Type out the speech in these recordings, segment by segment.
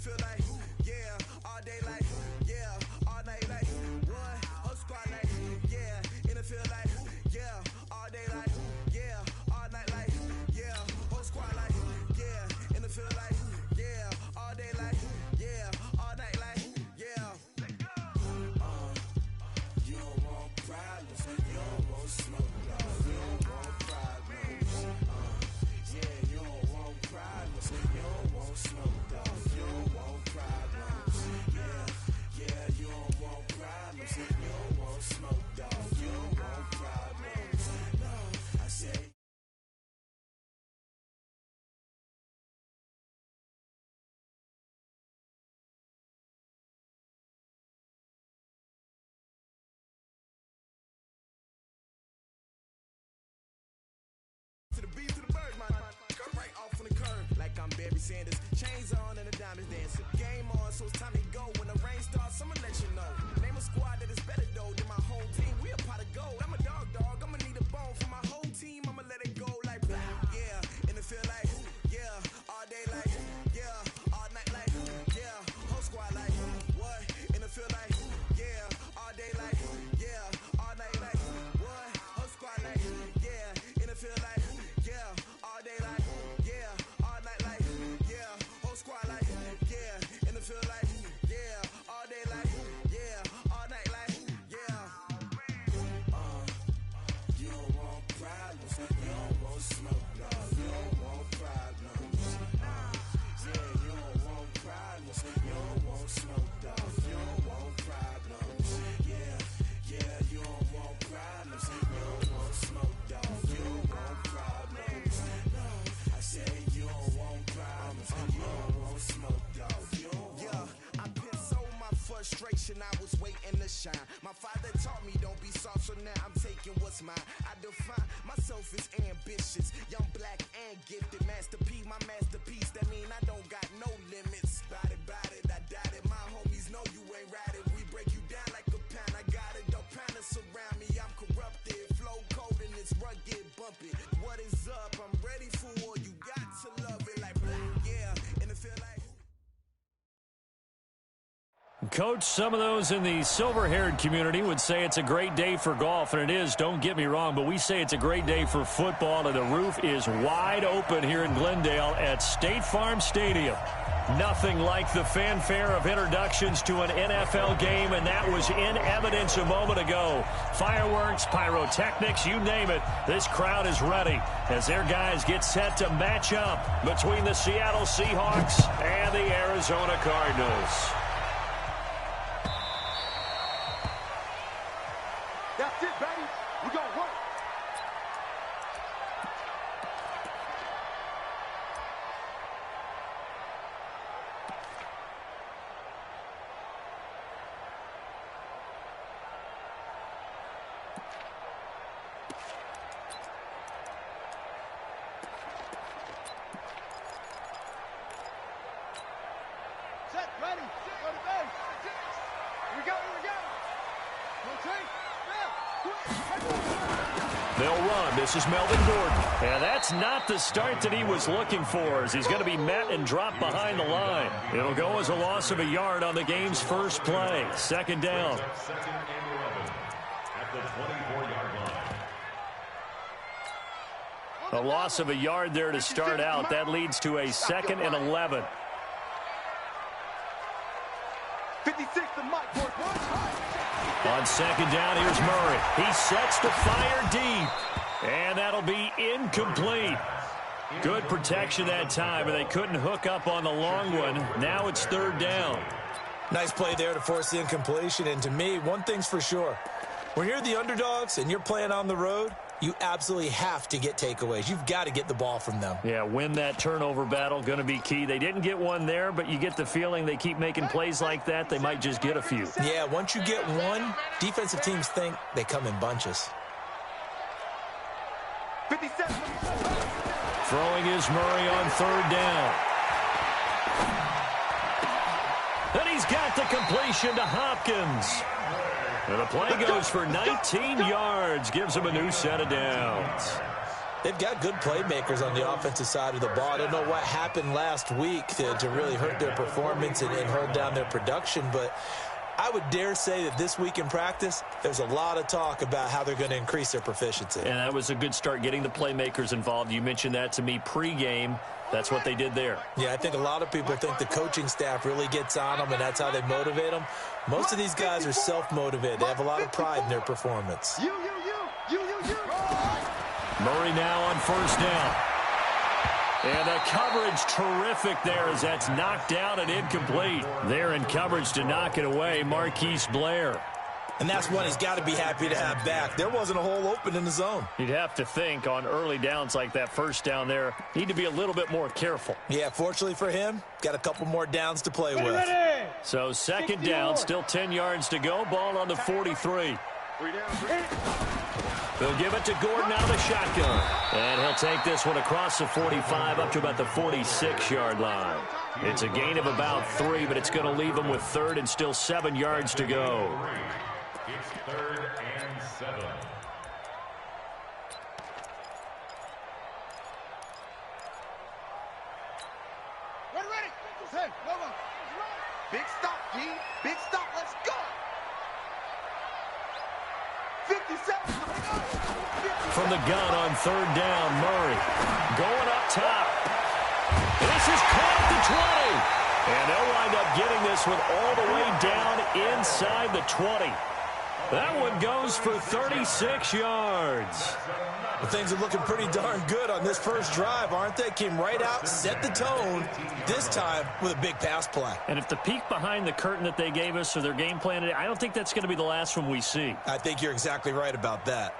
feel like, yeah, all day like, yeah, all night like, what? Whole squad like, yeah, in the feel like, yeah, all day like, yeah, all night like, yeah, whole squad like, yeah, in the feel like, yeah, all day like, yeah, all night like, yeah. You don't want problems, you don't want smoke, dog. You don't want problems. Yeah, you don't want problems, you don't want smoke, dog. You don't want problems. Yeah, you don't want problems, you don't want smoke, dog. You don't want problems. No, I say. To the beat, to the bird, man. Cut right off on the curb, like I'm Barry Sanders. Chains on and the diamonds dancing. Game on, so it's time to go. When the rain starts, I'ma let you know. Name a squad that is better though than my whole team. We a pot of gold. I'm a dog. I'ma need a bone for my whole team. I'ma let it go like blah. Yeah, and it feel like, yeah, all day like, yeah, all night like, yeah, whole squad like, what? And it feel like, yeah, all day like, yeah, all night like, what? Whole squad like, yeah, and it feel like, yeah, all day like, yeah, all night like, yeah, whole squad like, yeah, and it feel like, yeah, all day like, yeah, all night like, yeah. You don't want problems, you don't want smoke, dog. You don't want problems. Yeah, you don't want problems, you don't want smoke, dog. You don't want problems. Yeah, you don't want problems, you don't want smoke, dog. You don't want problems. No, I say you don't want problems, you don't want smoke, dog. You don't want. Yeah, I pissed so my frustration, I was waiting to shine. My father taught me don't be soft, so now I'm taking what's mine. I define myself as ambitious, young, black, and gifted. Master P, my masterpiece. That mean I don't got no limits. Bout it, I doubt it. My homies know you ain't right it. We break you down like a pound. I got it, don't pound to surround me. I'm corrupted, flow cold and it's rugged, bumpy. What is up? I'm ready for war. You got to love it like blah. Yeah, and it feel like. Coach, some of those in the silver-haired community would say it's a great day for golf, and it is, don't get me wrong, but we say it's a great day for football, and the roof is wide open here in Glendale at State Farm Stadium. Nothing like the fanfare of introductions to an NFL game, and that was in evidence a moment ago. Fireworks, pyrotechnics, you name it, this crowd is ready as their guys get set to match up between the Seattle Seahawks and the Arizona Cardinals. That's it, baby. We're going to work. Set, ready. Go to base. Here we go, here we go. Rotate. They'll run. This is Melvin Gordon. And that's not the start that he was looking for, as he's going to be met and dropped behind the line. It'll go as a loss of a yard on the game's first play. Second down. Second and 11 at the 24-yard line. A loss of a yard there to start out. That leads to a second and 11. 56 to Mike. On second down, here's Murray. He sets to fire deep. And that'll be incomplete. Good protection that time, and they couldn't hook up on the long one. Now it's third down. Nice play there to force the incompletion. And to me, one thing's for sure. When you're the underdogs and you're playing on the road, you absolutely have to get takeaways. You've got to get the ball from them. Yeah, win that turnover battle, going to be key. They didn't get one there, but you get the feeling they keep making plays like that, they might just get a few. Yeah, once you get one, defensive teams think they come in bunches. 57. Throwing is Murray on third down. And he's got the completion to Hopkins. And the play goes for 19 yards, gives him a new set of downs. They've got good playmakers on the offensive side of the ball. I don't know what happened last week to really hurt their performance and hold down their production, but I would dare say that this week in practice, there's a lot of talk about how they're going to increase their proficiency. And that was a good start, getting the playmakers involved. You mentioned that to me pregame. That's what they did there. Yeah, I think a lot of people think the coaching staff really gets on them, and that's how they motivate them. Most of these guys are self-motivated. They have a lot of pride in their performance. You. Murray now on first down. And the coverage terrific there as that's knocked out and incomplete. They're in coverage to knock it away, Marquise Blair. And that's one he's got to be happy to have back. There wasn't a hole open in the zone. You'd have to think on early downs like that first down there, need to be a little bit more careful. Yeah, fortunately for him, got a couple more downs to play with. So second down, still 10 yards to go. Ball on the 43. They'll give it to Gordon out of the shotgun. And he'll take this one across the 45 up to about the 46-yard line. It's a gain of about 3, but it's going to leave them with third and still 7 yards to go. It's 3rd and 7. Ready. Hey, Nova. Big stop, G. Big stop. Let's go. 57. From the gun on third down, Murray going up top. This is caught at the 20. And they'll wind up getting this one all the way down inside the 20. That one goes for 36 yards. Well, things are looking pretty darn good on this first drive, aren't they? Came right out, set the tone, this time with a big pass play. And if the peek behind the curtain that they gave us or their game plan, I don't think that's going to be the last one we see. I think you're exactly right about that.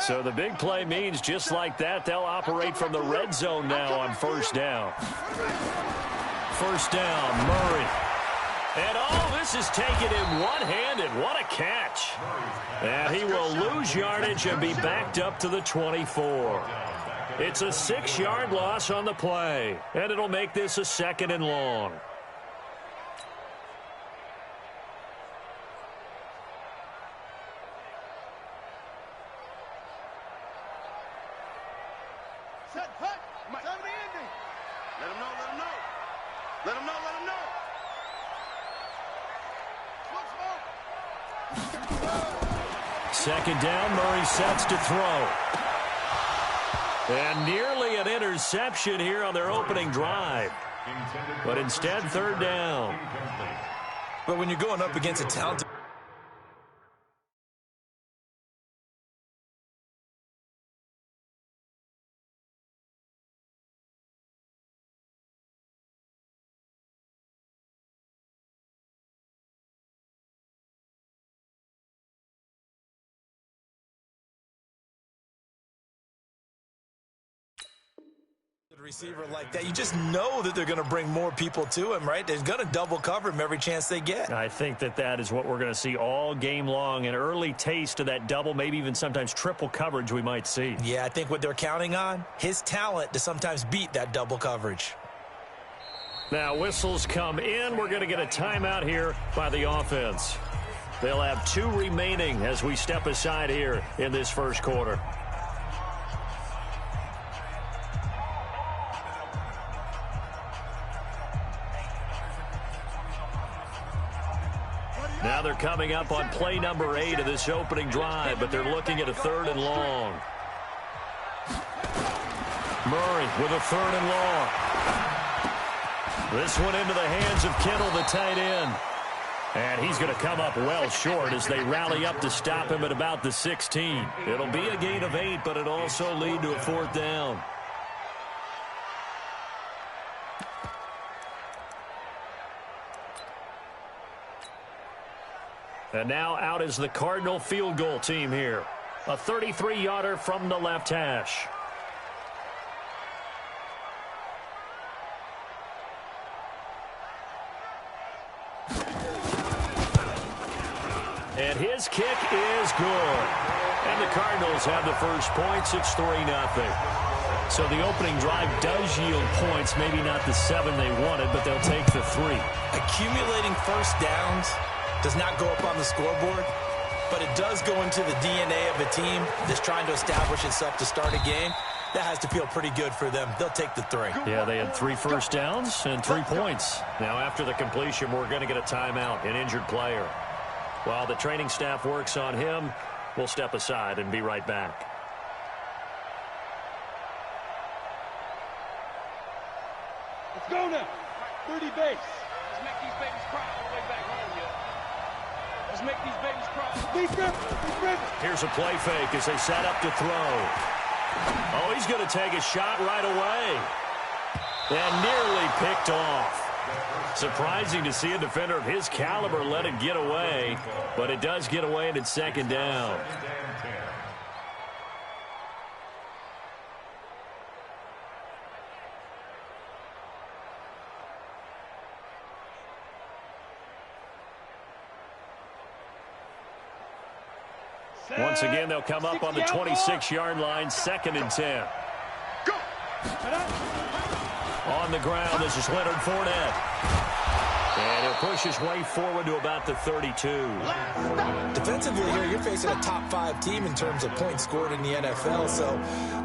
So the big play means just like that, they'll operate from the red zone now on first down. First down, Murray. And this is taken in one-handed. What a catch. And he will lose yardage and be backed up to the 24. It's a 6-yard loss on the play, and it'll make this a 2nd and long. Set, cut. Tell me the ending. Let him know. Let him know. Second down, Murray sets to throw. And nearly an interception here on their opening drive. But instead, third down. But when you're going up against a talented... receiver like that, you just know that they're going to bring more people to him, right? They're going to double cover him every chance they get. I think that is what we're going to see all game long. An early taste of that double, maybe even sometimes triple coverage we might see. Yeah, I think what they're counting on, his talent to sometimes beat that double coverage. Now whistles come in. We're going to get a timeout here by the offense. They'll have 2 remaining as we step aside here in this first quarter. Now they're coming up on play number 8 of this opening drive, but they're looking at a 3rd and long. Murray with a 3rd and long. This one into the hands of Kittle, the tight end. And he's going to come up well short as they rally up to stop him at about the 16. It'll be a gain of 8, but it'll also lead to a 4th down. And now out is the Cardinal field goal team here. A 33-yarder from the left hash. And his kick is good. And the Cardinals have the first points. It's 3-0. So the opening drive does yield points. Maybe not the 7 they wanted, but they'll take the 3. Accumulating first downs does not go up on the scoreboard, but it does go into the DNA of a team that's trying to establish itself to start a game. That has to feel pretty good for them. They'll take the 3. Yeah, they had 3 first downs and 3 points. Now, after the completion, we're going to get a timeout, an injured player. While the training staff works on him, we'll step aside and be right back. Let's go now. 30 base. Let's make these babies cry all the way back home, yo. Let's make these babies cry. Here's a play fake as they set up to throw. Oh, he's going to take a shot right away. And nearly picked off. Surprising to see a defender of his caliber let it get away, but it does get away and it's second down. Once again, they'll come up on the 26-yard line, 2nd and 10. On the ground, this is Leonard Fournette. And he'll push his way forward to about the 32. Defensively here, you're facing a top 5 team in terms of points scored in the NFL. So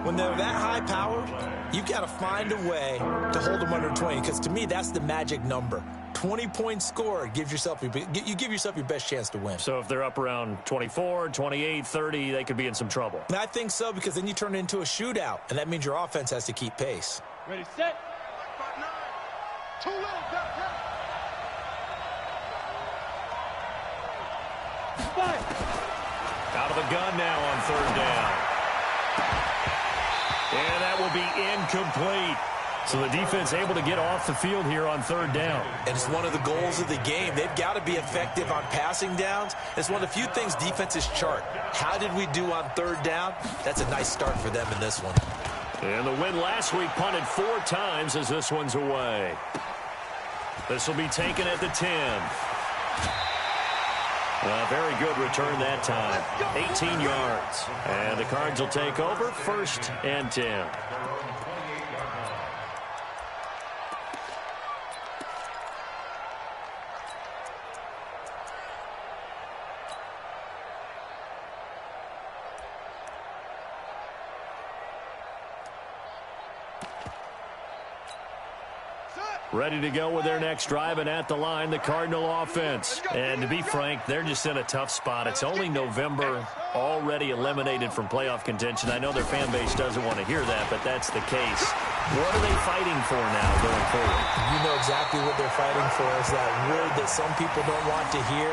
when they're that high powered, you've got to find a way to hold them under 20. Because to me, that's the magic number. 20 points scored gives yourself you give yourself your best chance to win. So if they're up around 24, 28, 30, they could be in some trouble. And I think so, because then you turn it into a shootout, and that means your offense has to keep pace. Ready, set. 2 little Out of the gun now on 3rd down. And that will be incomplete. So the defense able to get off the field here on 3rd down. And it's one of the goals of the game. They've got to be effective on passing downs. It's one of the few things defenses chart. How did we do on 3rd down? That's a nice start for them in this one. And the win last week punted 4 times as this one's away. This will be taken at the 10. Very good return that time. 18 yards. And the Cards will take over, 1st and 10. Ready to go with their next drive, and at the line, the Cardinal offense. And to be frank, they're just in a tough spot. It's only November, already eliminated from playoff contention. I know their fan base doesn't want to hear that, but that's the case. What are they fighting for now going forward? You know exactly what they're fighting for. Is that word that some people don't want to hear,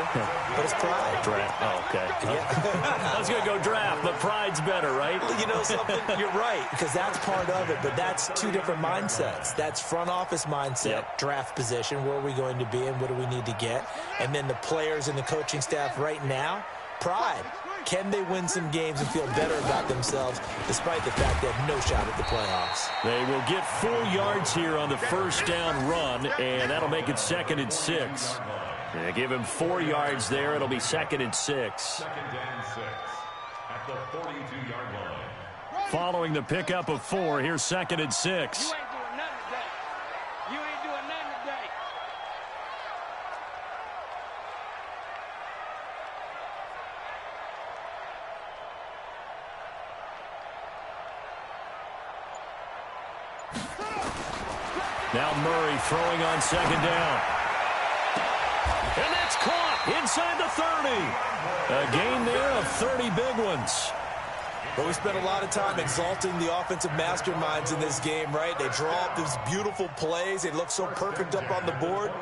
but it's pride. Draft. Oh, okay. Yeah. I was going to go draft, but pride's better, right? You know something? You're right, because that's part of it, but that's 2 different mindsets. That's front office mindset, draft position, where are we going to be and what do we need to get? And then the players and the coaching staff right now, pride. Can they win some games and feel better about themselves despite the fact they have no shot at the playoffs? They will get 4 yards here on the 1st down run, and that'll make it 2nd and 6. Yeah, give him 4 yards there. It'll be 2nd and 6. 2nd and 6 at the 42-yard line. Following the pickup of 4, here's 2nd and 6. You ain't doing nothing today. You ain't doing nothing today. Now Murray throwing on 2nd down. And that's caught inside the 30. A gain there of 30 big ones. But we spent a lot of time exalting the offensive masterminds in this game, right? They draw up these beautiful plays. They look so perfect up on the board.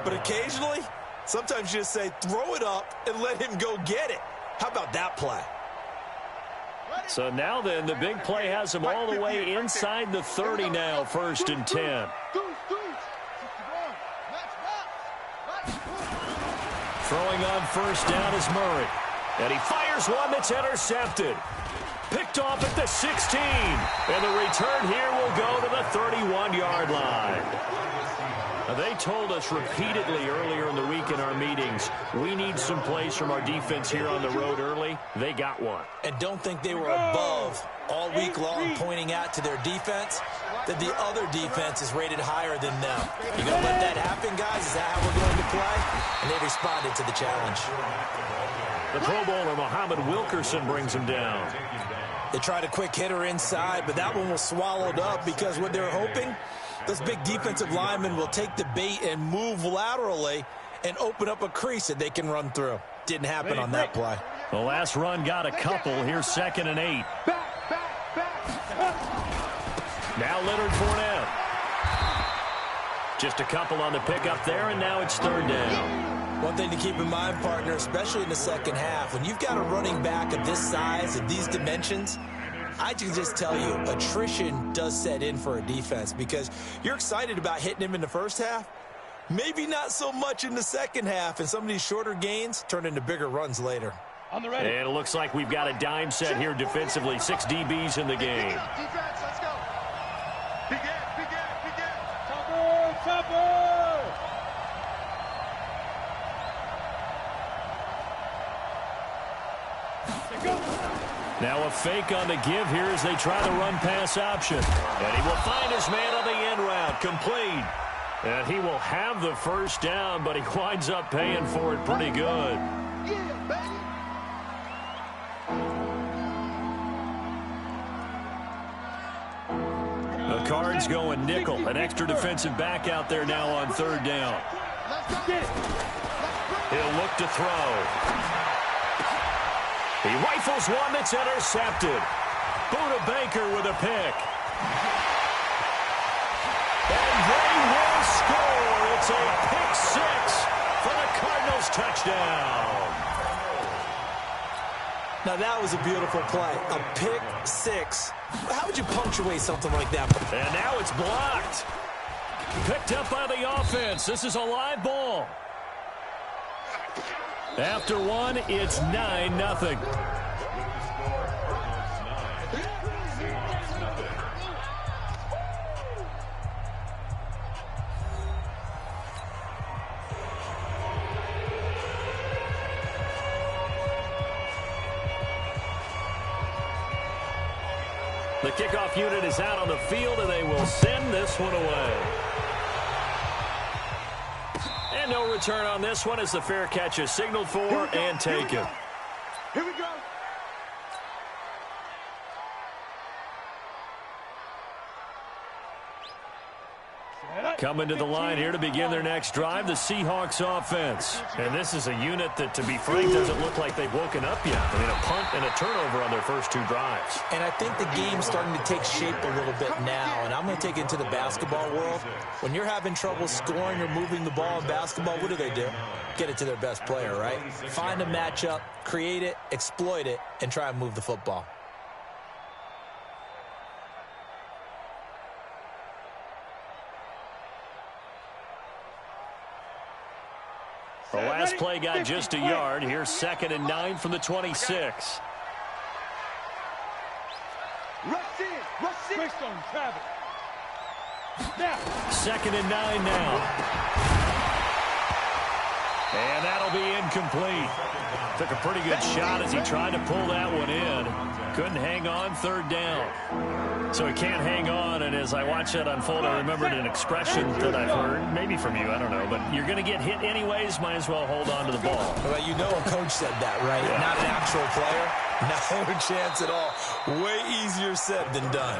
But occasionally, sometimes you just say, throw it up and let him go get it. How about that play? So now then, the big play has him all the way inside the 30 now, 1st and 10. Throwing on 1st down is Murray. And he fires one that's intercepted. Picked off at the 16. And the return here will go to the 31-yard line. Now, they told us repeatedly earlier in the week in our meetings, we need some plays from our defense here on the road early. They got one. And don't think they were above all week long pointing out to their defense that the other defense is rated higher than them. You going to let that happen, guys? Is that how we're going to play? and they responded to the challenge. The Pro Bowler, Muhammad Wilkerson, brings him down. They tried a quick hitter inside, but that one was swallowed up because what they were hoping, those big defensive linemen will take the bait and move laterally and open up a crease that they can run through. Didn't happen on that play. The last run got a couple. Here's 2nd and 8. Now Leonard Fournette. Just a couple on the pickup there, and now it's 3rd down. One thing to keep in mind, partner, especially in the second half, when you've got a running back of this size, of these dimensions, I can just tell you, attrition does set in for a defense because you're excited about hitting him in the first half. Maybe not so much in the second half, and some of these shorter gains turn into bigger runs later. On the ready. And it looks like we've got a dime set here defensively. 6 DBs in the game. Defense, let's go. Begin. Topper. Now a fake on the give here as they try the run-pass option. And he will find his man on the end route. Complete. And he will have the first down, but he winds up paying for it pretty good. Yeah, baby. The Cards going nickel. An extra defensive back out there now on 3rd down. He'll look to throw. He rifles one that's intercepted. Buda Baker with a pick. And they will score. It's a pick 6 for the Cardinals touchdown. Now that was a beautiful play. A pick 6. How would you punctuate something like that? And now it's blocked. Picked up by the offense. This is a live ball. After one, it's 9-0. The kickoff unit is out on the field, and they will send this one away. And no return on this one as the fair catch is signaled for and taken. Here we go. Coming to the line here to begin their next drive, the Seahawks offense. And this is a unit that, to be frank, doesn't look like they've woken up yet. I mean, a punt and a turnover on their first 2 drives. And I think the game's starting to take shape a little bit now, and I'm going to take it into the basketball world. When you're having trouble scoring or moving the ball in basketball, what do? Get it to their best player, right? Find a matchup, create it, exploit it, and try and move the football. The last play got just a yard. Here's 2nd and 9 from the 26. Rush in. 2nd and 9 now. And that'll be incomplete. Took a pretty good shot as he tried to pull that one in. Couldn't hang on, 3rd down. So he can't hang on, and as I watch that unfold, I remembered an expression that I've heard, maybe from you, I don't know, but you're going to get hit anyways, might as well hold on to the ball. Well, you know a coach said that, right? Yeah. Not an actual player. No chance at all. Way easier said than done.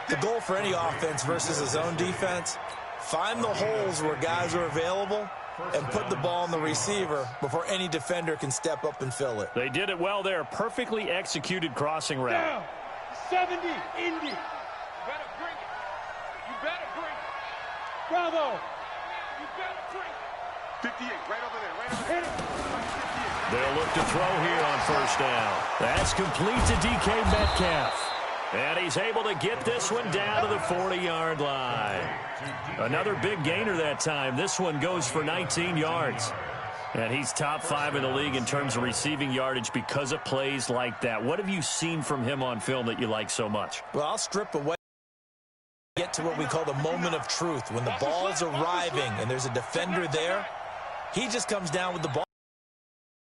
The goal for any offense versus a zone defense, find the holes where guys are available and put the ball on the receiver before any defender can step up and fill it. They did it well there. Perfectly executed crossing route. Down. 70, Indy. You better bring it. You better bring it. Bravo. You better bring it. 58, right over there, Hit it. They'll look to throw here on 1st down. That's complete to DK Metcalf. And he's able to get this one down to the 40-yard line. Another big gainer that time. This one goes for 19 yards. And he's top 5 in the league in terms of receiving yardage because of plays like that. What have you seen from him on film that you like so much? Well, I'll strip away. Get to what we call the moment of truth. When the ball's arriving and there's a defender there, he just comes down with the ball,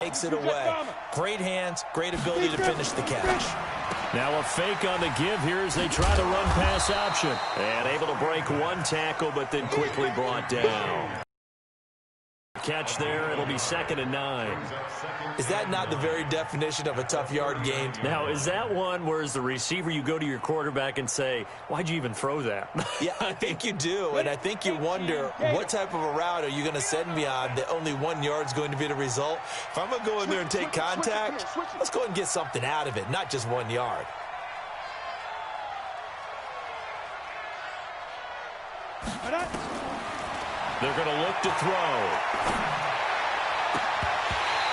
takes it away. Great hands, great ability to finish the catch. Now a fake on the give here as they try the run-pass option. And able to break one tackle, but then quickly brought down. Catch there. It'll be 2nd and 9. Is that not the very definition of a tough yard gain? Now, is that one where as the receiver you go to your quarterback and say, why'd you even throw that? Yeah, I think you do, and I think you wonder what type of a route are you going to send me on that only 1 yard's going to be the result? If I'm going to go in there and take contact, let's go and get something out of it, not just 1 yard. They're going to look to throw.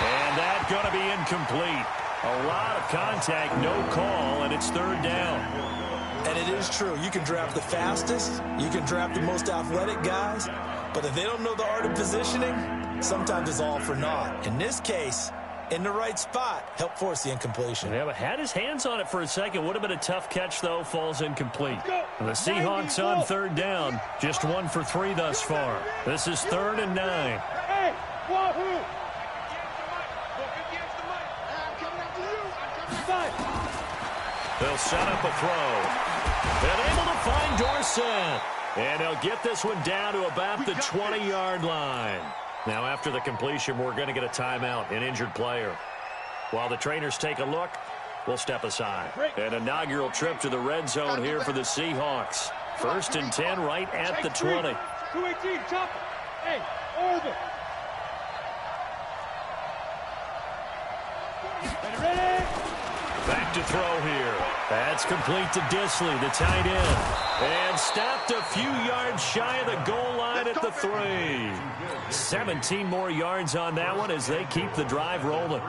And that's going to be incomplete. A lot of contact, no call, and it's 3rd down. And it is true. You can draft the fastest. You can draft the most athletic guys. But if they don't know the art of positioning, sometimes it's all for naught. In this case, in the right spot, help force the incompletion. Yeah, but had his hands on it for a second. Would have been a tough catch, though. Falls incomplete. And the Seahawks on 3rd down. Just 1 for 3 thus far. This is 3rd and 9. Hey, Wahoo! They'll set up a throw. And able to find Dorsett. And they'll get this one down to about the 20-yard line. Now, after the completion, we're going to get a timeout, an injured player. While the trainers take a look, we'll step aside. An inaugural trip to the red zone here for the Seahawks. 1st and 10 right at the 20. 218, chop it. Hey, orbit. Ready? Back to throw here. That's complete to Disley, the tight end. And stopped a few yards shy of the goal line at the 3. 17 more yards on that one as they keep the drive rolling.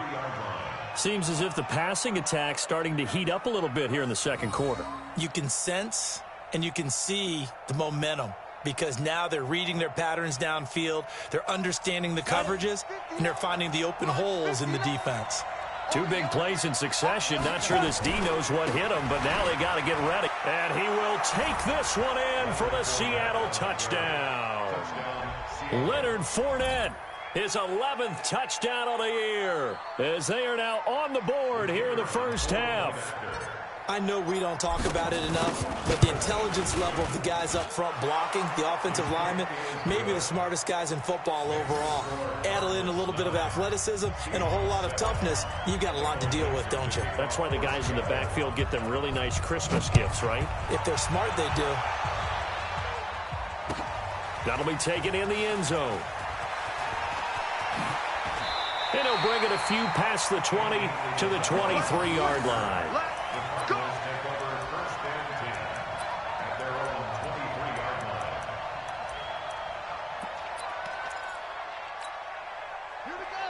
Seems as if the passing attack's starting to heat up a little bit here in the 2nd quarter. You can sense and you can see the momentum because now they're reading their patterns downfield, they're understanding the coverages, and they're finding the open holes in the defense. 2 big plays in succession. Not sure this D knows what hit him, but now they got to get ready. And he will take this one in for the Seattle touchdown. Leonard Fournette, his 11th touchdown of the year, as they are now on the board here in the 1st half. I know we don't talk about it enough, but the intelligence level of the guys up front blocking, the offensive linemen, maybe the smartest guys in football overall. Add in a little bit of athleticism and a whole lot of toughness, you've got a lot to deal with, don't you? That's why the guys in the backfield get them really nice Christmas gifts, right? If they're smart, they do. That'll be taken in the end zone. And he'll bring it a few past the 20 to the 23-yard line.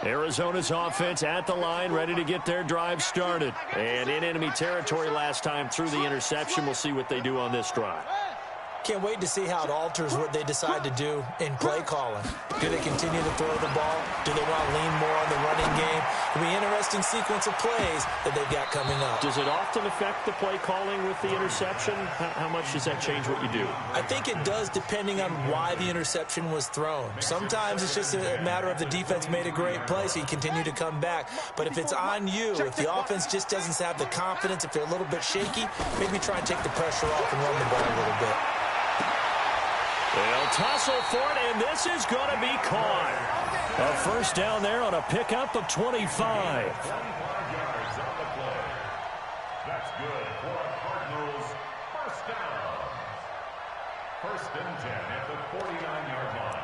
Arizona's offense at the line, ready to get their drive started. And in enemy territory last time through the interception. We'll see what they do on this drive. Can't wait to see how it alters what they decide to do in play calling. Do they continue to throw the ball? Do they want to lean more on the running game? It'll be an interesting sequence of plays that they've got coming up. Does it often affect the play calling with the interception? How much does that change what you do? I think it does depending on why the interception was thrown. Sometimes it's just a matter of the defense made a great play, so you continue to come back. But if it's on you, if the offense just doesn't have the confidence, if they're a little bit shaky, maybe try and take the pressure off and run the ball a little bit. They'll tussle for it, and this is going to be caught. A 1st down there on a pickup of 25. That's good for a Cardinals 1st down. 1st and 10 at the 49-yard line.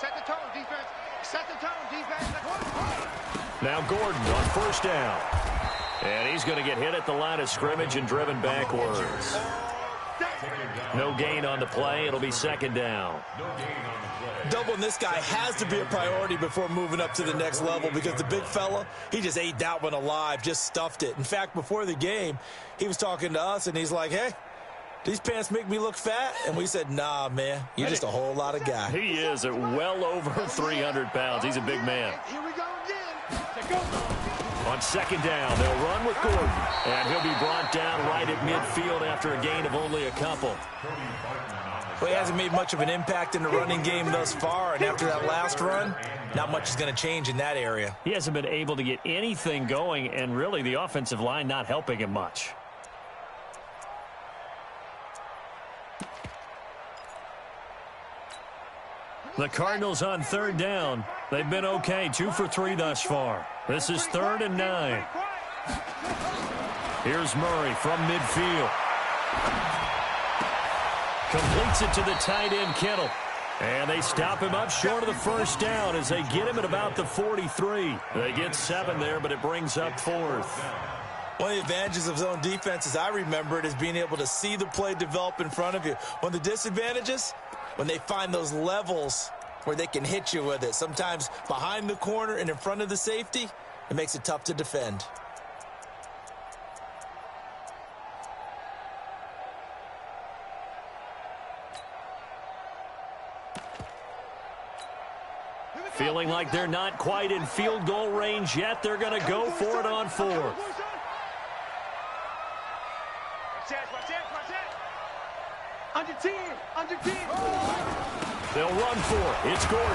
Set the tone, defense. Set the tone, defense. Now Gordon on 1st down. And he's going to get hit at the line of scrimmage and driven backwards. No gain on the play. It'll be 2nd down. Doubling this guy has to be a priority before moving up to the next level because the big fella, he just ate that one alive, just stuffed it. In fact, before the game, he was talking to us, and he's like, hey, these pants make me look fat? And we said, nah, man, you're just a whole lot of guy. He is at well over 300 pounds. He's a big man. Here we go again. On 2nd down, they'll run with Gordon. And he'll be brought down right at midfield after a gain of only a couple. Well, he hasn't made much of an impact in the running game thus far, and after that last run, not much is going to change in that area. He hasn't been able to get anything going, and really the offensive line not helping him much. The Cardinals on third down. They've been okay, 2 for 3 thus far. This is 3rd and 9. Here's Murray from midfield. Completes it to the tight end, Kittle. And they stop him up short of the first down as they get him at about the 43. They get 7 there, but it brings up 4th. One of the advantages of zone defense, as I remember it, is being able to see the play develop in front of you. One of the disadvantages, when they find those levels where they can hit you with it. Sometimes behind the corner and in front of the safety, it makes it tough to defend. Feeling like they're not quite in field goal range yet. They're going to go for it on 4th. Under 10. They'll run for it. It's Gordon.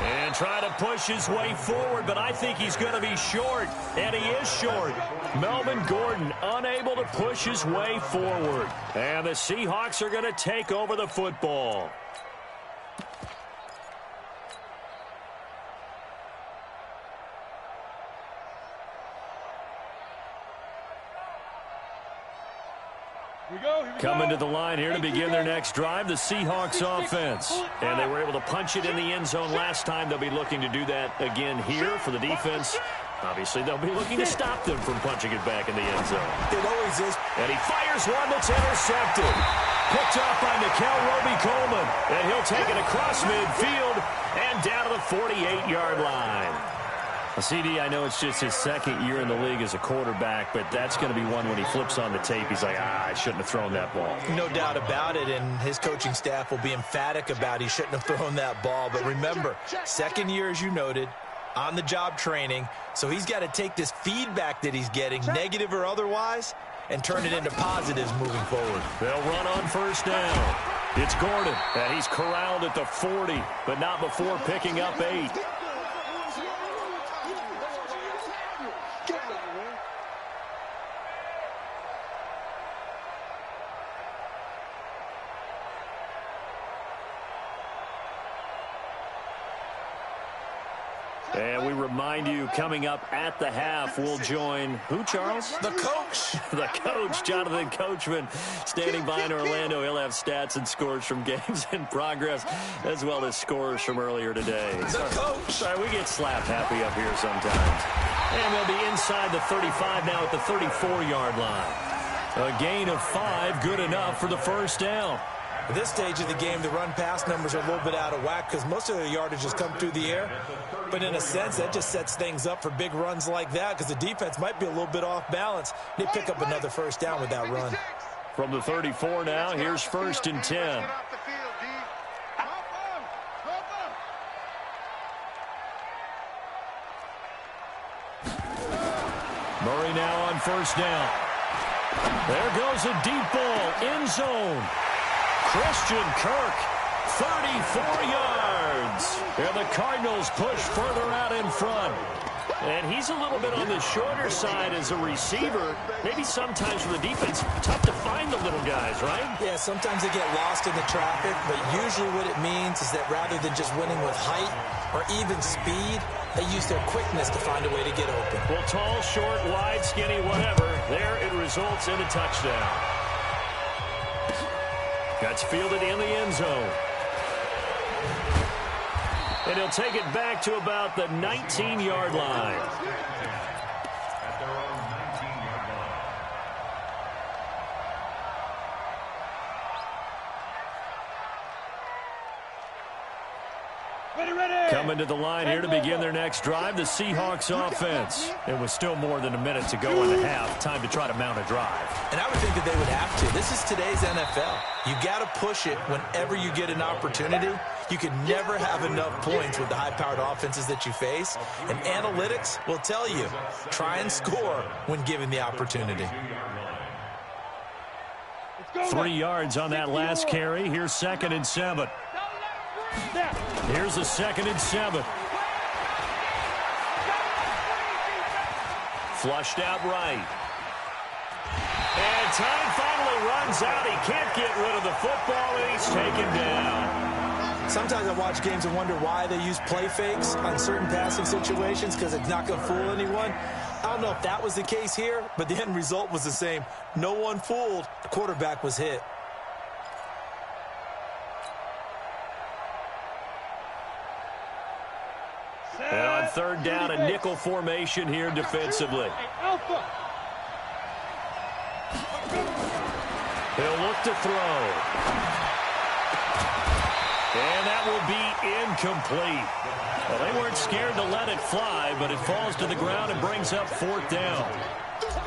And try to push his way forward, but I think he's going to be short. And he is short. Melvin Gordon unable to push his way forward. And the Seahawks are going to take over the football. Coming to the line here to begin their next drive, the Seahawks offense. And they were able to punch it in the end zone last time. They'll be looking to do that again here for the defense. Obviously, they'll be looking to stop them from punching it back in the end zone. It always is. And he fires one that's intercepted. Picked off by Nikel Roby-Coleman. And he'll take it across midfield and down to the 48-yard line. CD, I know it's just his 2nd year in the league as a quarterback, but that's going to be one when he flips on the tape. He's like, I shouldn't have thrown that ball. No doubt about it, and his coaching staff will be emphatic about he shouldn't have thrown that ball. But remember, 2nd year, as you noted, on-the-job training, so he's got to take this feedback that he's getting, negative or otherwise, and turn it into positives moving forward. They'll run on 1st down. It's Gordon, and he's corralled at the 40, but not before picking up 8. And we remind you, coming up at the half, we'll join who, Charles? The coach. The coach, Jonathan Coachman, standing by in Orlando. He'll have stats and scores from games in progress, as well as scores from earlier today. The coach. Sorry, we get slap happy up here sometimes. And they'll be inside the 35 now at the 34-yard line. A gain of 5, good enough for the 1st down. At this stage of the game, the run-pass numbers are a little bit out of whack because most of the yardage has come through the air. But in a sense, that just sets things up for big runs like that because the defense might be a little bit off balance. They pick up another 1st down with that run. From the 34 now, here's 1st and 10. Murray now on 1st down. There goes a deep ball, end zone. Christian Kirk, 34 yards. And the Cardinals push further out in front. And he's a little bit on the shorter side as a receiver. Maybe sometimes for the defense, tough to find the little guys, right? Yeah, sometimes they get lost in the traffic, but usually what it means is that rather than just winning with height or even speed, they use their quickness to find a way to get open. Well, tall, short, wide, skinny, whatever. There it results in a touchdown. That's fielded in the end zone. And he'll take it back to about the 19-yard line. At their own 19-yard line. Coming to the line here to begin their next drive, the Seahawks offense. It was still more than a minute to go in the half. Time to try to mount a drive. And I would think that they would have to. This is today's NFL. You got to push it whenever you get an opportunity. You can never have enough points with the high-powered offenses that you face. And analytics will tell you, try and score when given the opportunity. 3 yards on that last carry. Here's 2nd and 7. Here's a 2nd and 7. Flushed out right. And time finally runs out. He can't get rid of the football, and he's taken down. Sometimes I watch games and wonder why they use play fakes on certain passing situations, because it's not going to fool anyone. I don't know if that was the case here, but the end result was the same. No one fooled. The quarterback was hit. And on 3rd down, a nickel formation here defensively. He'll look to throw. And that will be incomplete. Well, they weren't scared to let it fly, but it falls to the ground and brings up 4th down.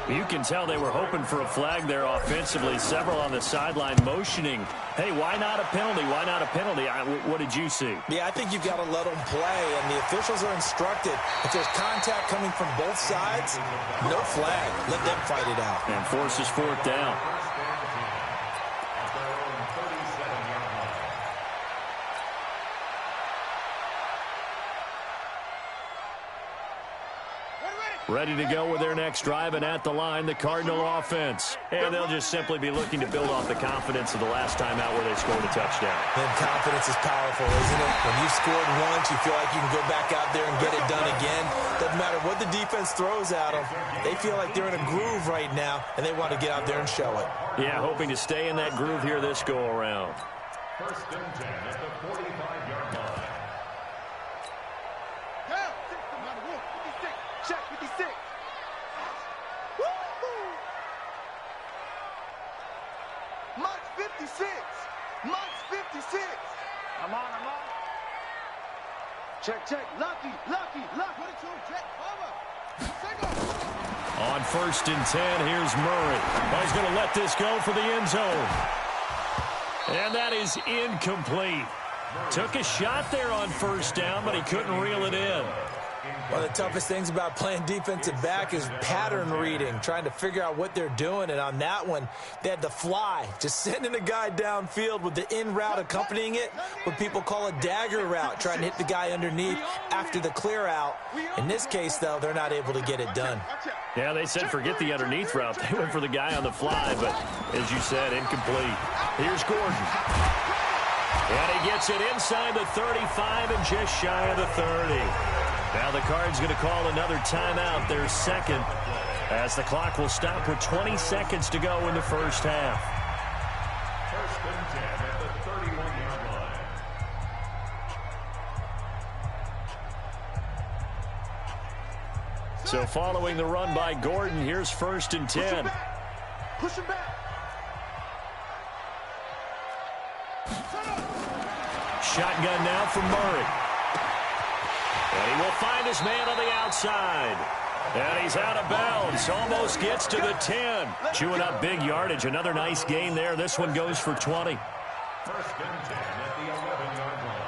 You can tell they were hoping for a flag there offensively. Several on the sideline motioning, hey, why not a penalty? Why not a penalty? What did you see? Yeah, I think you've got to let them play, and the officials are instructed. If there's contact coming from both sides, no flag. Let them fight it out. And forces 4th down. Ready to go with their next drive, and at the line, the Cardinal offense. And they'll just simply be looking to build off the confidence of the last time out where they scored a touchdown. And confidence is powerful, isn't it? When you've scored once, you feel like you can go back out there and get it done again. Doesn't matter what the defense throws at them. They feel like they're in a groove right now, and they want to get out there and show it. Yeah, hoping to stay in that groove here this go-around. 1st and 10 at the 45-yard line. Check 56. March 56. March 56. I'm on. Check. Lucky. 22. Check. Over. On 1st and 10, here's Murray. Oh, he's going to let this go for the end zone. And that is incomplete. Took a shot there on 1st down, but he couldn't reel it in. One of the toughest things about playing defensive back is pattern reading, trying to figure out what they're doing. And on that one, they had to fly, just sending a guy downfield with the in route accompanying it, what people call a dagger route, trying to hit the guy underneath after the clear out. In this case, though, they're not able to get it done. Yeah, they said forget the underneath route. They went for the guy on the fly, but as you said, incomplete. Here's Gordon. And he gets it inside the 35 and just shy of the 30. Now the Cards going to call another timeout, their 2nd, as the clock will stop with 20 seconds to go in the first half. 1st and 10 at the 31-yard line. So following the run by Gordon, here's 1st and 10. Push him back. Shotgun now from Murray. And he will find his man on the outside. And he's out of bounds. Almost gets to the 10. Chewing up big yardage. Another nice gain there. This one goes for 20. 1st and 10 at the 11-yard line.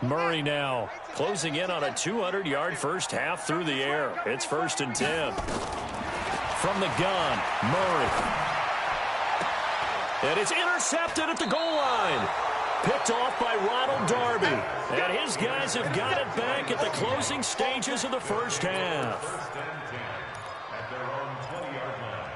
Murray now closing in on a 200-yard first half through the air. It's 1st and 10. From the gun, Murray. And it's intercepted at the goal line. Picked off by Ronald Darby. And his guys have got it back at the closing stages of the first half. 1st and 10 at their own 20-yard line.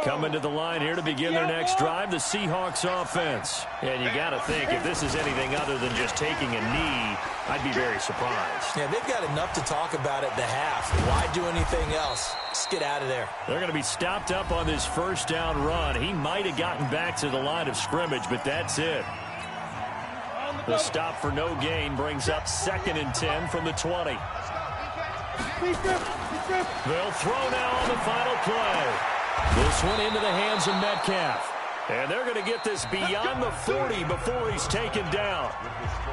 Coming to the line here to begin their next drive, the Seahawks offense. And you got to think, if this is anything other than just taking a knee, I'd be very surprised. Yeah, they've got enough to talk about at the half. Why do anything else? Just get out of there. They're going to be stopped up on this first down run. He might have gotten back to the line of scrimmage, but that's it. The stop for no gain brings up 2nd and 10 from the 20. They'll throw now on the final play. This one into the hands of Metcalf. And they're going to get this beyond the 40 before he's taken down.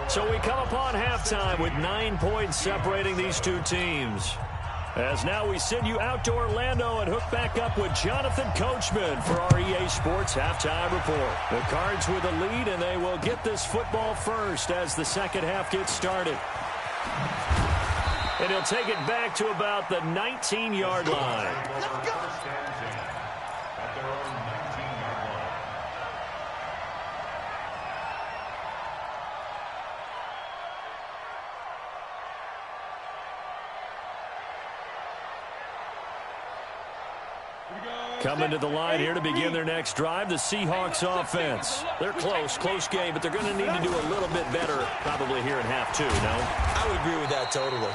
So we come upon halftime with 9 points separating these two teams. As now we send you out to Orlando and hook back up with Jonathan Coachman for our EA Sports Halftime Report. The Cards with the lead, and they will get this football first as the second half gets started. And he'll take it back to about the 19-yard line. Coming to the line here to begin their next drive, the Seahawks offense. They're close game, but they're going to need to do a little bit better probably here in half two, no? I would agree with that totally.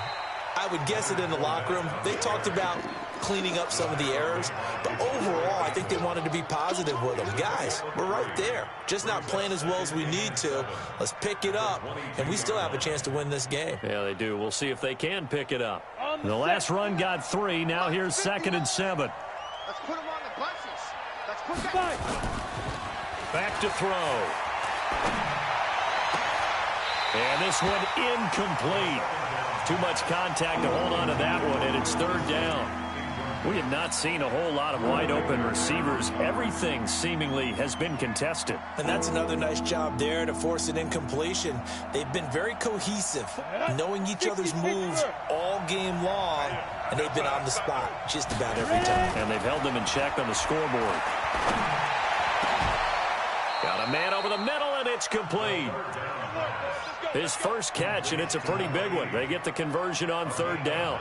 I would guess it in the locker room. They talked about cleaning up some of the errors, but overall, I think they wanted to be positive with them. Guys, we're right there. Just not playing as well as we need to. Let's pick it up, and we still have a chance to win this game. Yeah, they do. We'll see if they can pick it up. The last run got 3. Now here's 2nd and 7. Let's put him on the buses. Let's put that. Back to throw. And this one incomplete. Too much contact to hold on to that one, and it's 3rd down. We have not seen a whole lot of wide-open receivers. Everything seemingly has been contested. And that's another nice job there to force an incompletion. They've been very cohesive, knowing each other's moves all game long, and they've been on the spot just about every time. And they've held them in check on the scoreboard. Got a man over the middle, and it's complete. His first catch, and it's a pretty big one. They get the conversion on 3rd down.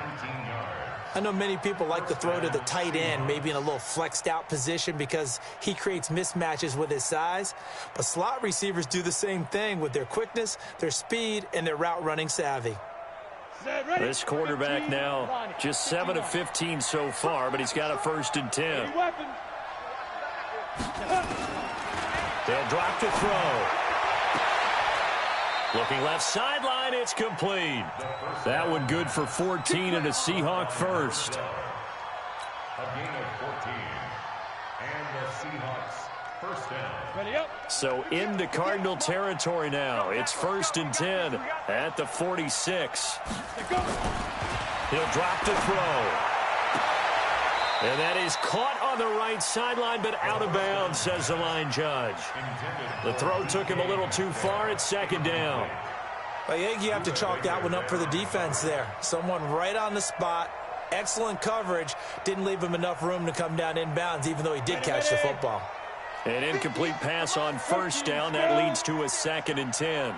I know many people like to throw to the tight end, maybe in a little flexed out position because he creates mismatches with his size. But slot receivers do the same thing with their quickness, their speed, and their route running savvy. This quarterback now just 7 of 15 so far, but he's got a 1st and 10. They'll drop to throw. Looking left sideline, it's complete. That one good for 14 and a Seahawk first. A gain of 14. And the Seahawks first down. Ready up. So into Cardinal territory now. It's 1st and 10 at the 46. He'll drop to throw. And that is caught on the right sideline, but out of bounds, says the line judge. The throw took him a little too far. It's 2nd down. I think you have to chalk that one up for the defense there. Someone right on the spot. Excellent coverage. Didn't leave him enough room to come down inbounds, even though he did catch the football. An incomplete pass on 1st down. That leads to a 2nd and 10.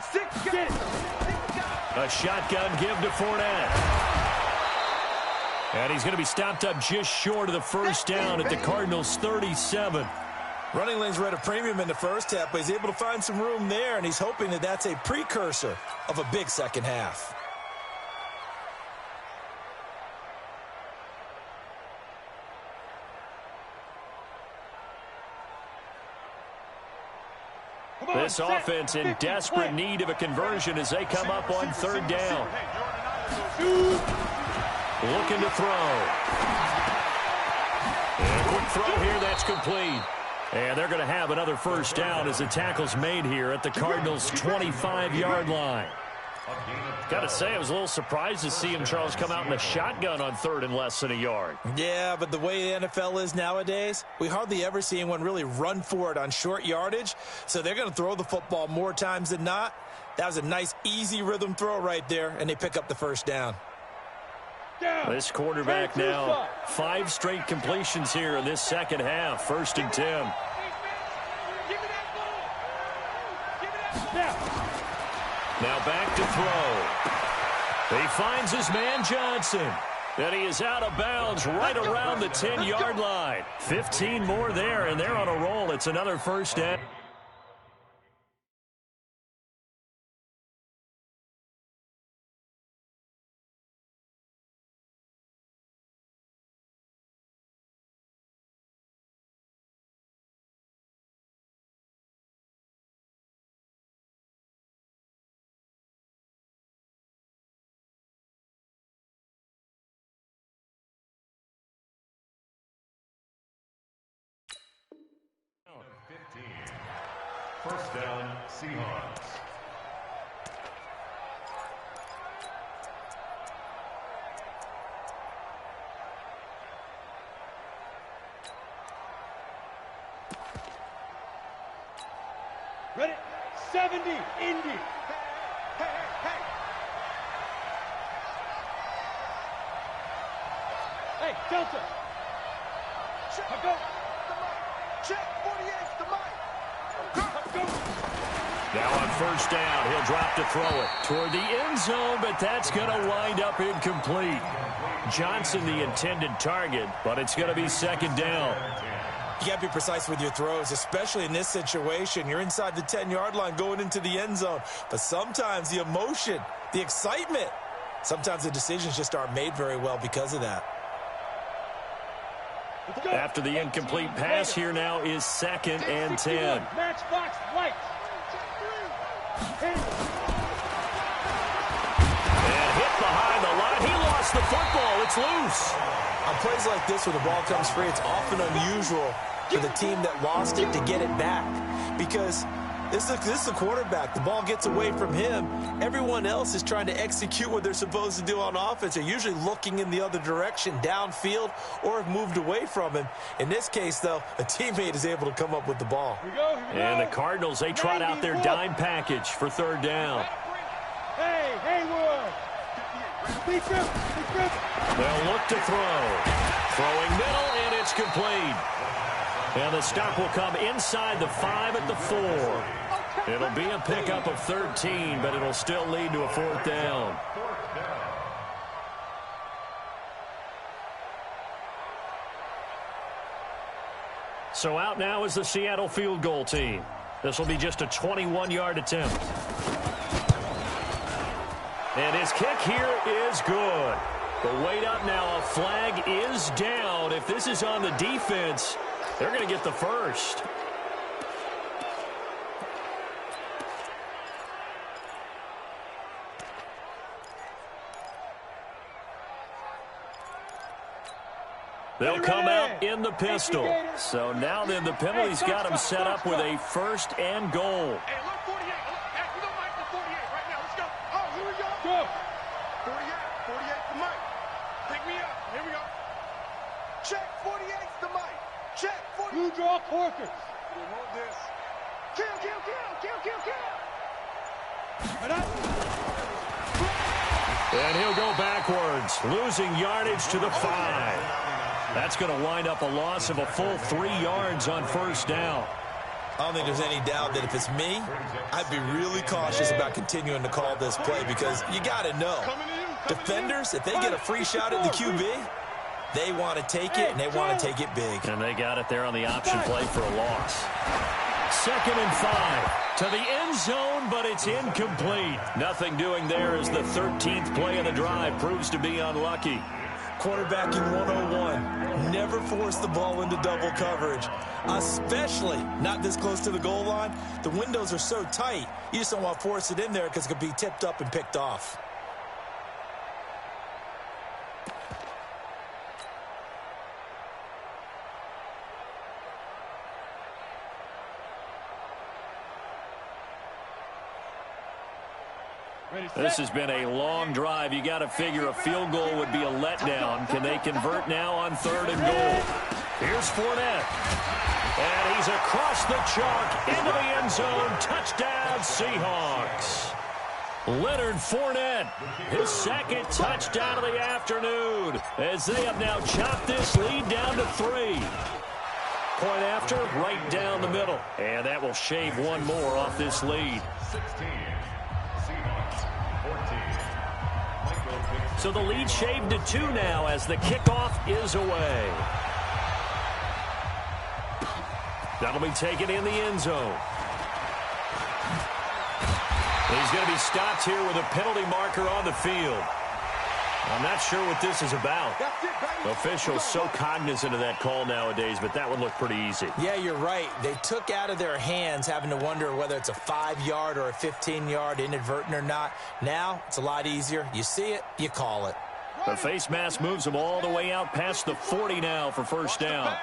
A shotgun give to Fournette. And he's going to be stopped up just short of the 1st down at the Cardinals' 37. Running lanes were at a premium in the first half, but he's able to find some room there, and he's hoping that that's a precursor of a big second half. This offense in desperate need of a conversion as they come up on 3rd down. Looking to throw. And a quick throw here, that's complete. And they're going to have another 1st down as the tackle's made here at the Cardinals' 25-yard line. Got to say, I was a little surprised to see him, Charles, come out in the shotgun on 3rd and less than a yard. Yeah, but the way the NFL is nowadays, we hardly ever see anyone really run for it on short yardage. So they're going to throw the football more times than not. That was a nice, easy rhythm throw right there, and they pick up the 1st down. This quarterback now 5 straight completions here in this second half. 1st and 10. Now back to throw. He finds his man Johnson. And he is out of bounds right around the 10-yard line. 15 more there, and they're on a roll. It's another 1st down. 15. First down, Seahawks. Ready? 70, Indy. Hey, Delta. Check, go. Check, 48, the mic. Go. Now on first down, he'll drop to throw it toward the end zone, but that's going to wind up incomplete. Johnson the intended target, but it's going to be second down. You got to be precise with your throws, especially in this situation. You're inside the 10-yard line going into the end zone. But sometimes the emotion, the excitement, sometimes the decisions just aren't made very well because of that. After the incomplete pass, here now is second and 10. Matchbox light. And hit behind the line. He lost the football. It's loose. On plays like this where the ball comes free, it's often unusual for the team that lost it to get it back. Because this is the quarterback. The ball gets away from him. Everyone else is trying to execute what they're supposed to do on offense. They're usually looking in the other direction, downfield, or have moved away from him. In this case, though, a teammate is able to come up with the ball. Here we go. And the Cardinals, they trot out their dime package for third down. Hey, Haywood. Big trip. They'll look to throw. Throwing middle, and it's complete. And the stop will come inside the 5 at the 4. It'll be a pickup of 13, but it'll still lead to a fourth down. So out now is the Seattle field goal team. This will be just a 21-yard attempt. And his kick here is good. But wait up now, a flag is down. If this is on the defense, they're going to get the first. They'll come out in the pistol. So now then the penalty's got him set up with a first and goal. Hey, look, 48. Hey, we don't like the 48 right now. Let's go. Oh, here we go. Go. 48 the mic. Pick me up. Here we go. Check, 48's the mic. Check, 40. You draw quarters. We want this. Kill. And he'll go backwards, losing yardage to the 5. That's going to wind up a loss of a full 3 yards on first down. I don't think there's any doubt that if it's me, I'd be really cautious about continuing to call this play because you got to know, defenders, if they get a free shot at the QB, they want to take it, and they want to take it big. And they got it there on the option play for a loss. Second and 5 to the end zone, but it's incomplete. Nothing doing there as the 13th play of the drive proves to be unlucky. Quarterbacking 101. Never force the ball into double coverage, especially not this close to the goal line. The windows are so tight, you just don't want to force it in there because it could be tipped up and picked off. This has been a long drive. You got to figure a field goal would be a letdown. Can they convert now on third and goal? Here's Fournette. And he's across the chalk into the end zone. Touchdown, Seahawks. Leonard Fournette, his second touchdown of the afternoon, as they have now chopped this lead down to 3. Point after, right down the middle. And that will shave one more off this lead. 16. So the lead shaved to 2 now as the kickoff is away. That'll be taken in the end zone. He's going to be stopped here with a penalty marker on the field. I'm not sure what this is about. Officials so cognizant of that call nowadays, but that would look pretty easy. Yeah, you're right. They took out of their hands having to wonder whether it's a 5-yard or a 15-yard inadvertent or not. Now, it's a lot easier. You see it, you call it. The face mask moves them all the way out past the 40 now for first down.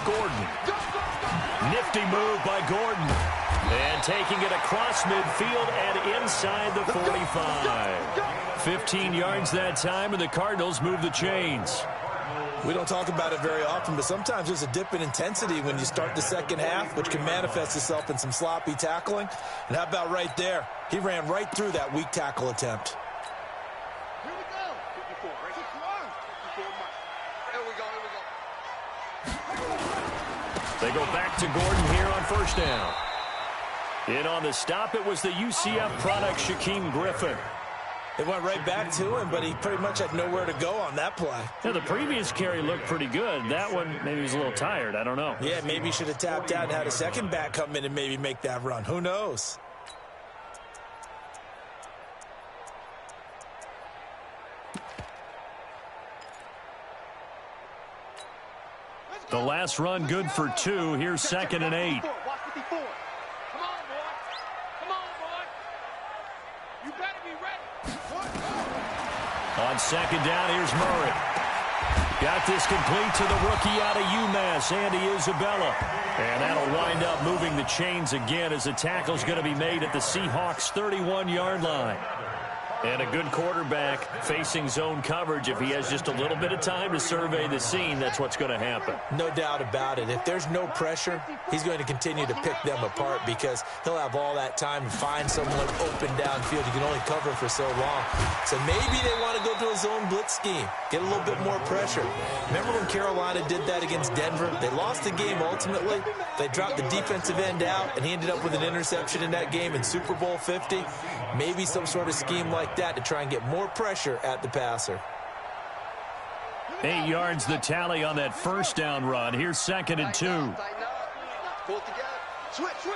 Gordon. Nifty move by Gordon. And taking it across midfield and inside the 45. 15 yards that time, and the Cardinals move the chains. We don't talk about it very often, but sometimes there's a dip in intensity when you start the second half, which can manifest itself in some sloppy tackling. And how about right there? He ran right through that weak tackle attempt. Here we go. 54, right? 54 They go back to Gordon here on first down. In on the stop, it was the UCF product, Shaquem Griffin. It went right back to him, but he pretty much had nowhere to go on that play. Yeah, the previous carry looked pretty good. That one, maybe he was a little tired. I don't know. Yeah, maybe he should have tapped out and had a second back come in and maybe make that run. Who knows? The last run good for 2. Here's 2nd and 8. Watch 54. Come on, boy. Come on, boy. You better be ready. On 2nd down, here's Murray. Got this complete to the rookie out of UMass, Andy Isabella. And that'll wind up moving the chains again as the tackle's going to be made at the Seahawks' 31-yard line. And a good quarterback facing zone coverage. If he has just a little bit of time to survey the scene, that's what's going to happen. No doubt about it. If there's no pressure, he's going to continue to pick them apart because he'll have all that time to find someone open downfield. He can only cover for so long. So maybe they want to go to a zone blitz scheme, get a little bit more pressure. Remember when Carolina did that against Denver? They lost the game ultimately. They dropped the defensive end out, and he ended up with an interception in that game in Super Bowl 50. Maybe some sort of scheme like that to try and get more pressure at the passer. 8 yards the tally on that first down run. Here's 2nd and 2. Pull it together. Switch. Switch.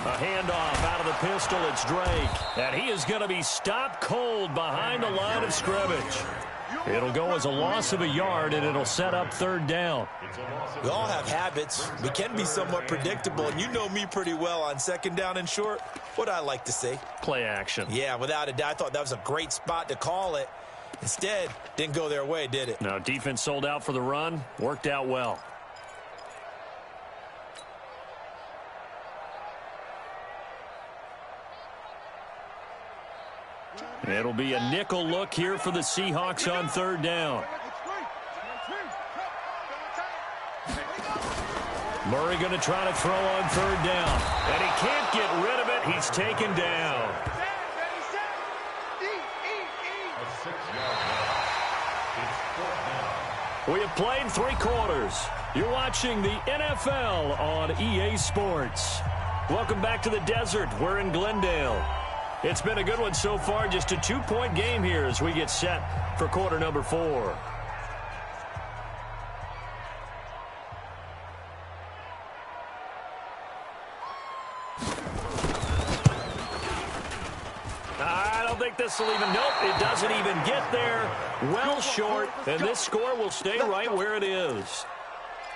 A handoff out of the pistol. It's Drake. And he is going to be stopped cold behind the line of scrimmage. It'll go as a loss of a yard, and it'll set up 3rd down. We all have habits. We can be somewhat predictable, and you know me pretty well on 2nd down and short. What I like to see. Play action. Yeah, without a doubt. I thought that was a great spot to call it. Instead, didn't go their way, did it? No, defense sold out for the run. Worked out well. It'll be a nickel look here for the Seahawks on 3rd down. Murray going to try to throw on 3rd down. And he can't get rid of it. He's taken down. We have played 3 quarters. You're watching the NFL on EA Sports. Welcome back to the desert. We're in Glendale. It's been a good one so far. Just a 2-point game here as we get set for quarter number 4. I don't think this will even, nope, it doesn't even get there. Well short, and this score will stay right where it is.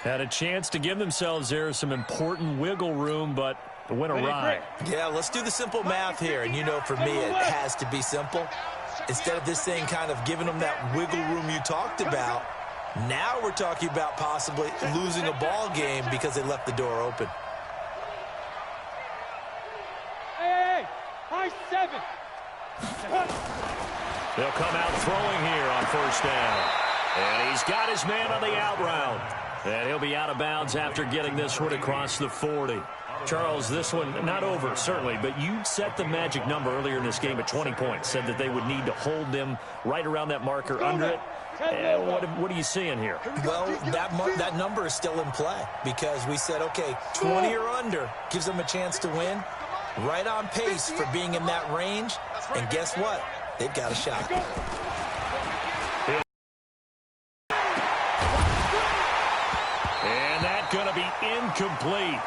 Had a chance to give themselves there some important wiggle room, but the win awry. Yeah, let's do the simple math here. And you know, for me, it has to be simple. Instead of this thing kind of giving them that wiggle room you talked about, now we're talking about possibly losing a ball game because they left the door open. Hey, high 7. They'll come out throwing here on 1st down. And he's got his man on the out route. And he'll be out of bounds after getting this one across the 40. Charles, this one not over, certainly, but you set the magic number earlier in this game at 20 points, said that they would need to hold them right around that marker under it. What are you seeing here? Well, that number is still in play because we said, okay, 20 or under gives them a chance to win. Right on pace for being in that range. And guess what? They've got a shot. And that's going to be incomplete.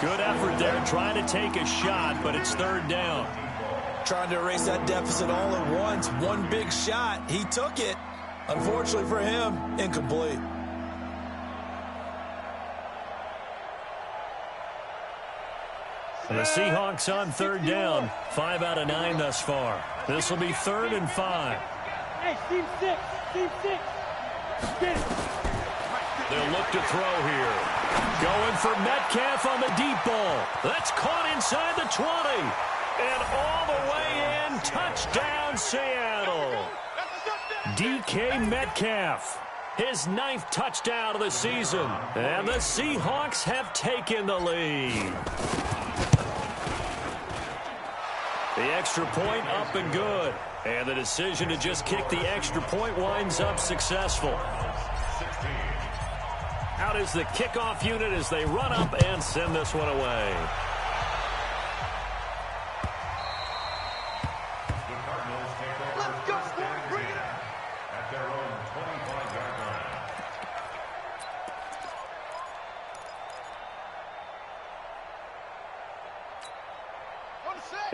Good effort there, trying to take a shot, but it's 3rd down. Trying to erase that deficit all at once. One big shot. He took it. Unfortunately for him, incomplete. And the Seahawks on third down. 5 out of 9 thus far. This will be 3rd and 5. Hey, team 6. Team 6. Get it. They'll look to throw here. Going for Metcalf on the deep ball. That's caught inside the 20. And all the way in. Touchdown, Seattle. DK Metcalf. His 9th touchdown of the season. And the Seahawks have taken the lead. The extra point up and good. And the decision to just kick the extra point winds up successful. Out is the kickoff unit as they run up and send this one away. Let's go, boys. Bring it up. At their own 25-yard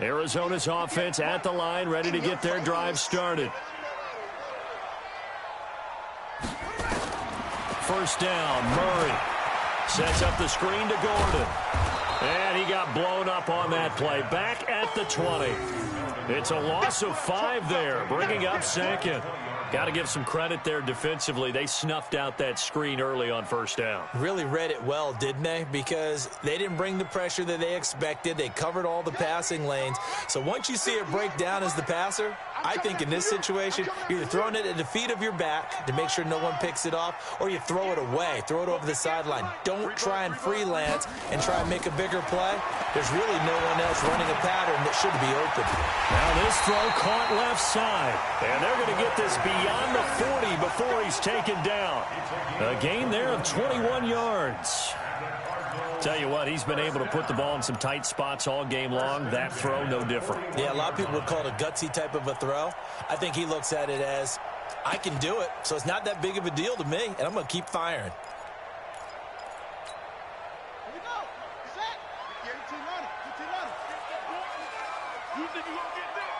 line. Arizona's offense at the line, ready to get their drive started. First down, Murray sets up the screen to Gordon. And he got blown up on that play. Back at the 20. It's a loss of 5 there, bringing up 2nd. Got to give some credit there defensively. They snuffed out that screen early on first down. Really read it well, didn't they? Because they didn't bring the pressure that they expected. They covered all the passing lanes. So once you see it break down as the passer, I think in this situation, you're either throwing it at the feet of your back to make sure no one picks it off, or you throw it away, throw it over the sideline. Don't try and freelance and try and make a bigger play. There's really no one else running a pattern that should be open. Now this throw caught left side. And they're going to get this beyond the 40 before he's taken down. A gain there of 21 yards. Tell you what, he's been able to put the ball in some tight spots all game long. That throw, no different. Yeah, a lot of people would call it a gutsy type of a throw. I think he looks at it as, I can do it, so it's not that big of a deal to me, and I'm going to keep firing. Here we go. Set. Get 18 on it. 18 on it. Use it. You won't get there.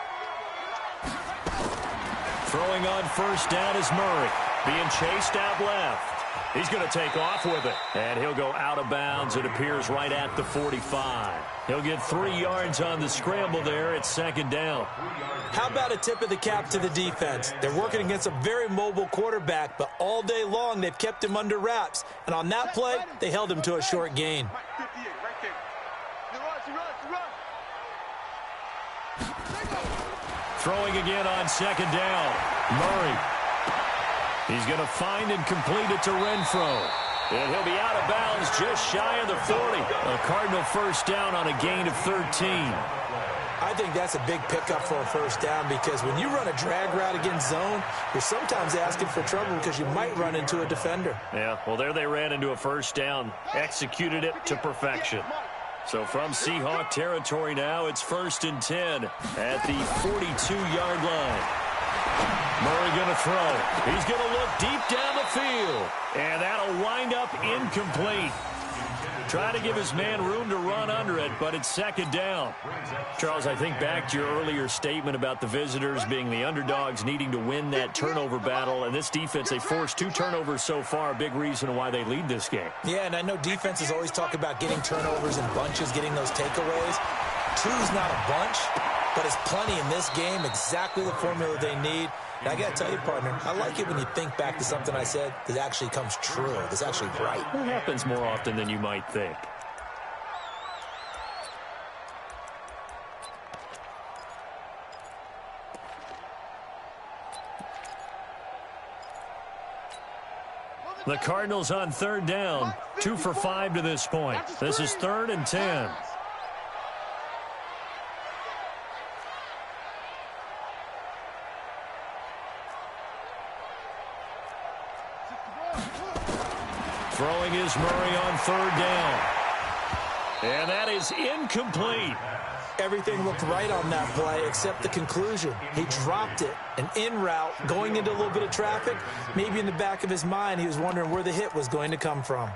Throwing on first down is Murray. Being chased out left. He's going to take off with it. And he'll go out of bounds, it appears, right at the 45. He'll get 3 yards on the scramble there. It's 2nd down. How about a tip of the cap to the defense? They're working against a very mobile quarterback, but all day long they've kept him under wraps. And on that play, they held him to a short gain. 58, right there. You run. Throwing again on 2nd down. Murray. He's going to find and complete it to Renfro. And he'll be out of bounds just shy of the 40. A Cardinal first down on a gain of 13. I think that's a big pickup for a first down because when you run a drag route against zone, you're sometimes asking for trouble because you might run into a defender. Yeah, well, there they ran into a first down. Executed it to perfection. So from Seahawk territory now, it's 1st and 10 at the 42-yard line. Murray going to throw. He's going to look deep down the field. And that'll wind up incomplete. Try to give his man room to run under it, but it's 2nd down. Charles, I think back to your earlier statement about the visitors being the underdogs needing to win that turnover battle. And this defense, they forced 2 turnovers so far, a big reason why they lead this game. Yeah, and I know defenses always talk about getting turnovers in bunches, getting those takeaways. 2's not a bunch, but it's plenty in this game, exactly the formula they need. And I got to tell you, partner, I like it when you think back to something I said that actually comes true, that's actually right. It happens more often than you might think. The Cardinals on 3rd down, 2 for 5 to this point. This is 3rd and 10. Throwing is Murray on 3rd down. And that is incomplete. Everything looked right on that play except the conclusion. He dropped it, an in route, going into a little bit of traffic. Maybe in the back of his mind, he was wondering where the hit was going to come from.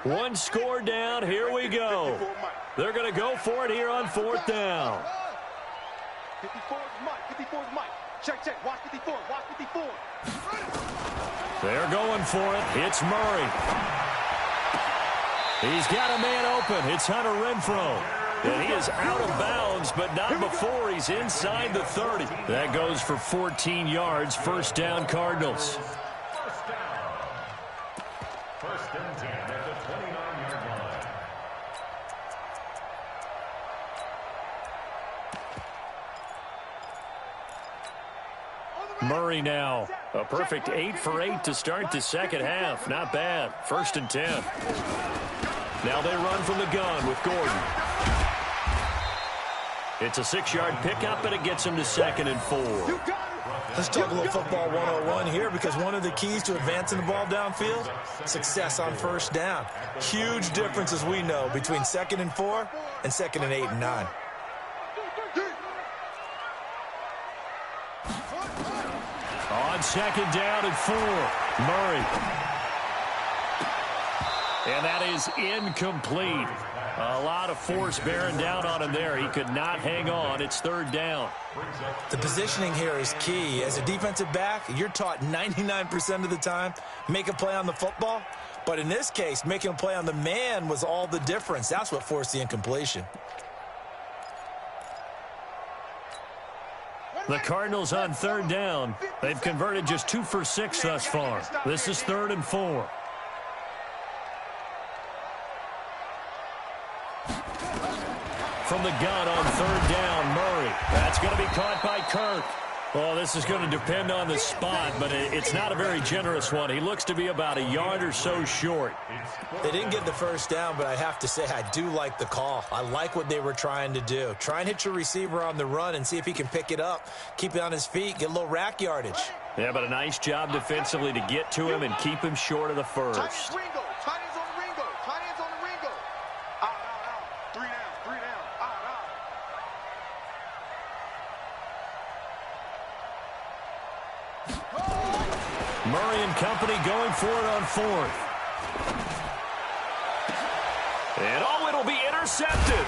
One score down. Here we go. They're going to go for it here on 4th down. 54 is Mike. 54 is Mike. Check, check. Watch 54. Watch 54. They're going for it. It's Murray. He's got a man open. It's Hunter Renfrow. And he is out of bounds, but not before he's inside the 30. That goes for 14 yards. 1st down, Cardinals. First and 10 at the 29-yard line. Murray now. A perfect 8 for 8 to start the second half. Not bad. 1st and 10. Now they run from the gun with Gordon. It's a 6-yard pickup, and it gets him to 2nd and 4. Let's talk a little football 101 here, because one of the keys to advancing the ball downfield, success on 1st down. Huge difference, as we know, between 2nd and 4 and 2nd and 8 and 9. On 2nd down and 4, Murray. And that is incomplete. A lot of force bearing down on him there. He could not hang on. It's 3rd down. The positioning here is key. As a defensive back, you're taught 99% of the time, make a play on the football. But in this case, making a play on the man was all the difference. That's what forced the incompletion. The Cardinals on 3rd down. They've converted just 2 for 6 thus far. This is 3rd and 4. From the gun on 3rd down, Murray. That's going to be caught by Kirk. Well, this is going to depend on the spot, but it's not a very generous one. He looks to be about a yard or so short. They didn't get the 1st down, but I have to say I do like the call. I like what they were trying to do. Try and hit your receiver on the run and see if he can pick it up, keep it on his feet, get a little rack yardage. Yeah, but a nice job defensively to get to him and keep him short of the first. Tight ends on the Ringo. Tight ends on the Ringo. Out, out, out. 3 down, 3 down. Out, out. Murray and company going for it on 4th. And it'll be intercepted.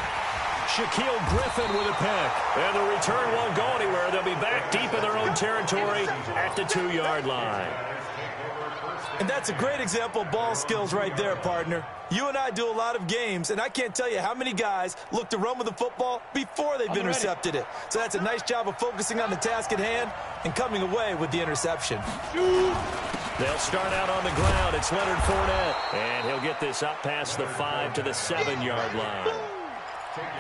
Shaquille Griffin with a pick. And the return won't go anywhere. They'll be back deep in their own territory at the 2-yard line. And that's a great example of ball skills right there, partner. You and I do a lot of games, and I can't tell you how many guys look to run with the football before they've intercepted it. So that's a nice job of focusing on the task at hand and coming away with the interception. They'll start out on the ground. It's Leonard Fournette. And he'll get this up past the 5 to the 7-yard line.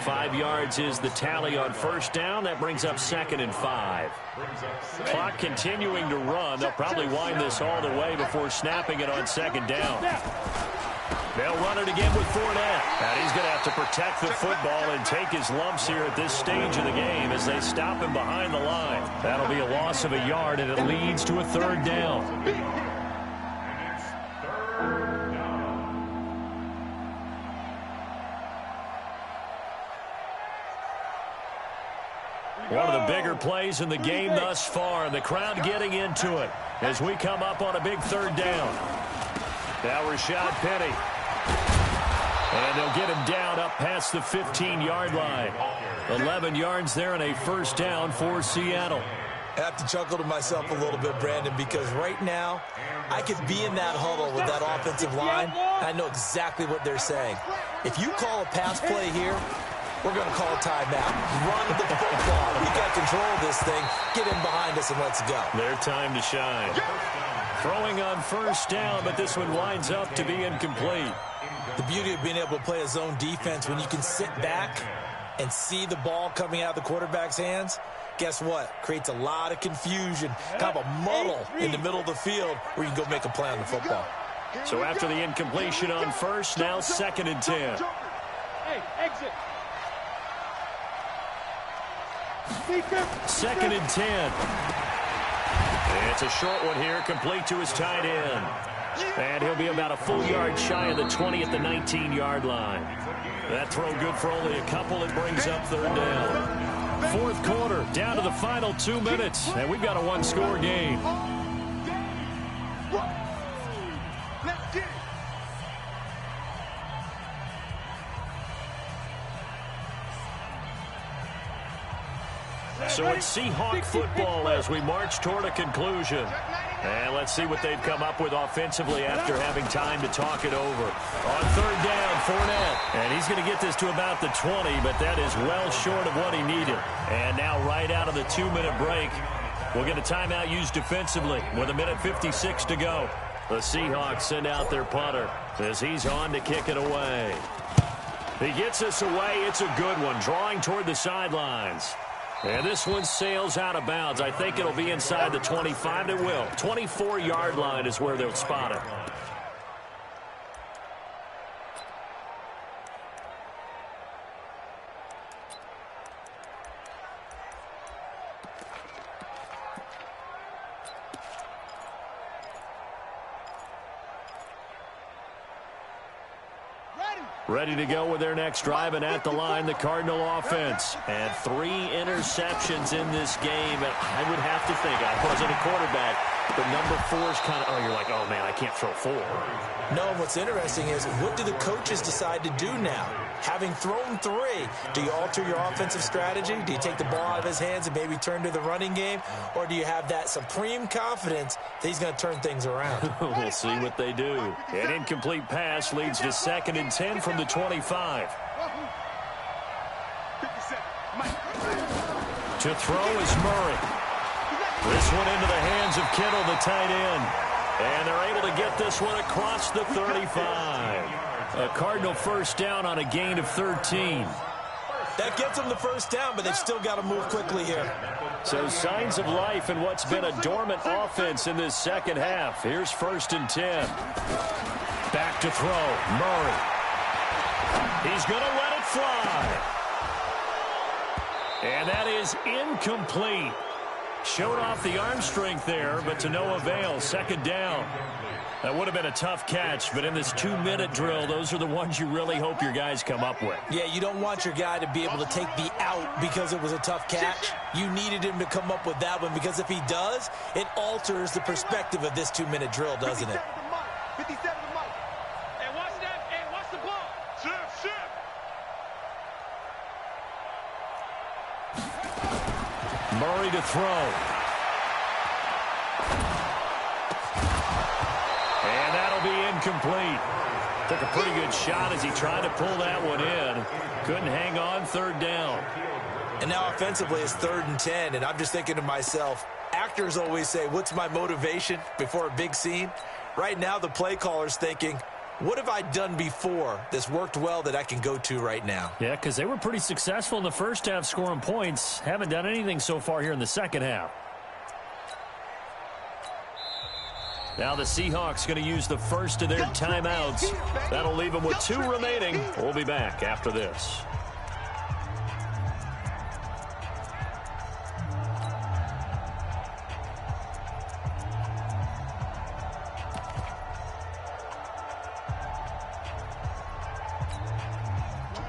5 yards is the tally on 1st down. That brings up 2nd and 5. Clock continuing to run. They'll probably wind this all the way before snapping it on 2nd down. They'll run it again with Fournette. And he's going to have to protect the football and take his lumps here at this stage of the game as they stop him behind the line. That'll be a loss of a yard, and it leads to a 3rd down. One of the bigger plays in the game thus far, and the crowd getting into it as we come up on a big 3rd down. Now Rashad Penny. And they'll get him down up past the 15-yard line. 11 yards there and a 1st down for Seattle. I have to chuckle to myself a little bit, Brandon, because right now I could be in that huddle with that offensive line, and I know exactly what they're saying. If you call a pass play here, we're going to call a timeout. Run the football. We got control of this thing. Get in behind us and let's go. Their time to shine. Throwing on 1st down, but this one winds up to be incomplete. The beauty of being able to play a zone defense when you can sit back and see the ball coming out of the quarterback's hands, guess what? Creates a lot of confusion, kind of a muddle in the middle of the field where you can go make a play on the football. So after the incompletion on 1st, now 2nd and 10. Hey, exit. 2nd and 10. It's a short one here, complete to his tight end. And he'll be about a full yard shy of the 20 at the 19-yard line. That throw good for only a couple. It brings up 3rd down. 4th quarter, down to the final 2 minutes. And we've got a 1-score game. So it's Seahawk football as we march toward a conclusion. And let's see what they've come up with offensively after having time to talk it over. On third down, Fournette. And he's going to get this to about the 20, but that is well short of what he needed. And now right out of the 2-minute break, we'll get a timeout used defensively with 1:56 to go. The Seahawks send out their punter as he's on to kick it away. He gets this away. It's a good one, drawing toward the sidelines. And this one sails out of bounds. I think it'll be inside the 25. It will. 24-yard line is where they'll spot it. Ready to go with their next drive, and at the line, the Cardinal offense. And 3 interceptions in this game. And I would have to think, I wasn't a quarterback, but number 4 is kind of, oh, you're like, oh, man, I can't throw 4. No, what's interesting is, what do the coaches decide to do now? Having thrown 3, do you alter your offensive strategy? Do you take the ball out of his hands and maybe turn to the running game? Or do you have that supreme confidence that he's going to turn things around? We'll see what they do. An incomplete pass leads to 2nd and 10 from the 25. To throw is Murray. This one into the hands of Kittle, the tight end. And they're able to get this one across the 35. A Cardinal first down on a gain of 13. That gets them the first down, but they've still got to move quickly here. So signs of life in what's been a dormant offense in this second half. Here's 1st and 10. Back to throw. Murray. He's going to let it fly. And that is incomplete. Showed off the arm strength there, but to no avail. 2nd down. That would have been a tough catch, but in this 2-minute drill, those are the ones you really hope your guys come up with. Yeah, you don't want your guy to be able to take the out because it was a tough catch. You needed him to come up with that one, because if he does, it alters the perspective of this 2-minute drill, doesn't it? 57 to Mike. And watch that, and watch the ball. Shift. Murray to throw. And that'll be incomplete. Took a pretty good shot as he tried to pull that one in. Couldn't hang on. 3rd down. And now offensively it's 3rd and 10, and I'm just thinking to myself, actors always say, what's my motivation before a big scene? Right now the play caller's thinking, what have I done before that's worked well that I can go to right now? Yeah, because they were pretty successful in the first half scoring points. Haven't done anything so far here in the second half. Now the Seahawks going to use the first of their timeouts. That'll leave them with 2 remaining. We'll be back after this.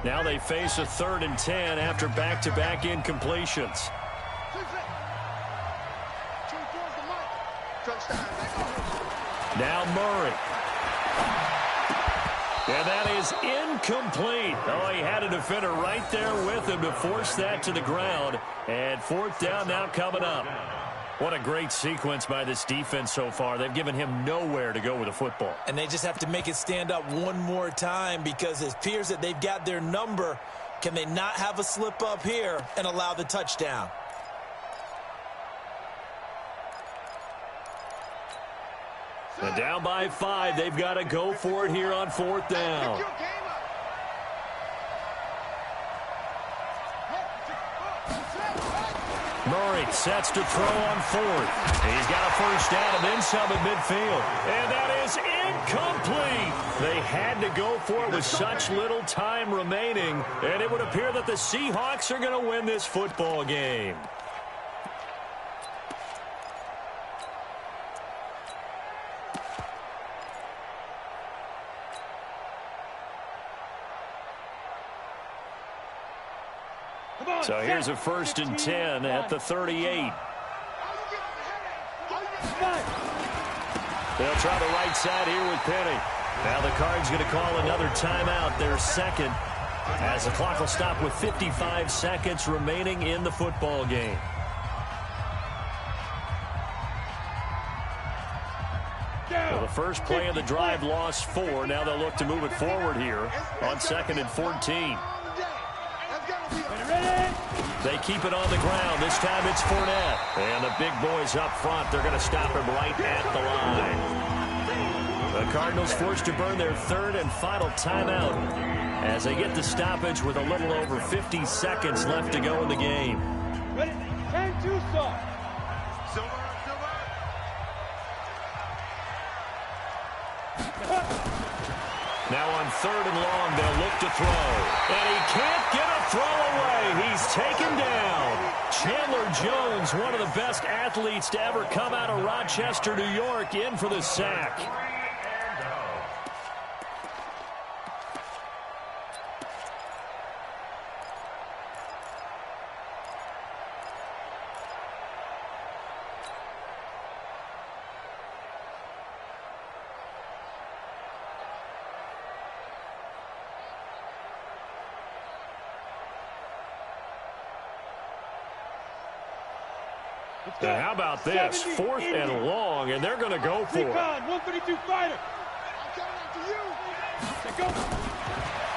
Now they face a 3rd and 10 after back-to-back incompletions. Now Murray. And that is incomplete. Oh, he had a defender right there with him to force that to the ground. And 4th down now coming up. What a great sequence by this defense so far. They've given him nowhere to go with the football. And they just have to make it stand up one more time, because it appears that they've got their number. Can they not have a slip up here and allow the touchdown? And down by 5, they've got to go for it here on 4th down. Murray sets to throw on 4th. He's got a first down and then some at midfield. And that is incomplete. They had to go for it with such little time remaining. And it would appear that the Seahawks are going to win this football game. So here's a 1st and 10 at the 38. They'll try the right side here with Penny. Now the Cards going to call another timeout, their 2nd, as the clock will stop with 55 seconds remaining in the football game. first play of the drive lost 4. Now they'll look to move it forward here on 2nd and 14. They keep it on the ground. This time it's Fournette. And the big boys up front, they're going to stop him right at the line. The Cardinals forced to burn their 3rd and final timeout as they get the stoppage with a little over 50 seconds left to go in the game. Ready? 10-2 start. Now on 3rd and long, they'll look to throw. And he can't get a throw away. He's taken down. Chandler Jones, one of the best athletes to ever come out of Rochester, New York, in for the sack. And how about this? 4th and long, and they're going to go for it. 132 fighter.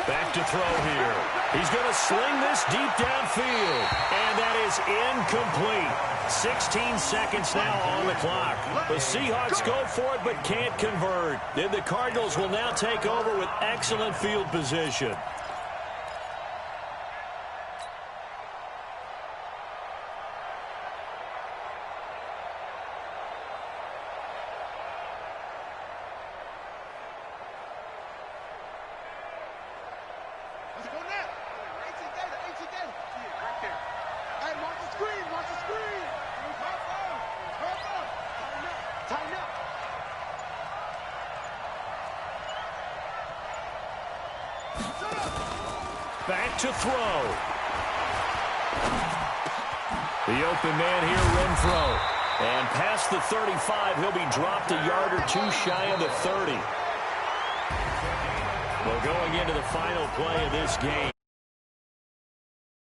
Back to throw here. He's going to sling this deep downfield, and that is incomplete. 16 seconds now on the clock. The Seahawks go for it but can't convert. Then the Cardinals will now take over with excellent field position. Back to throw. The open man here, Renfro. And past the 35, he'll be dropped a yard or 2 shy of the 30. Well, going into the final play of this game.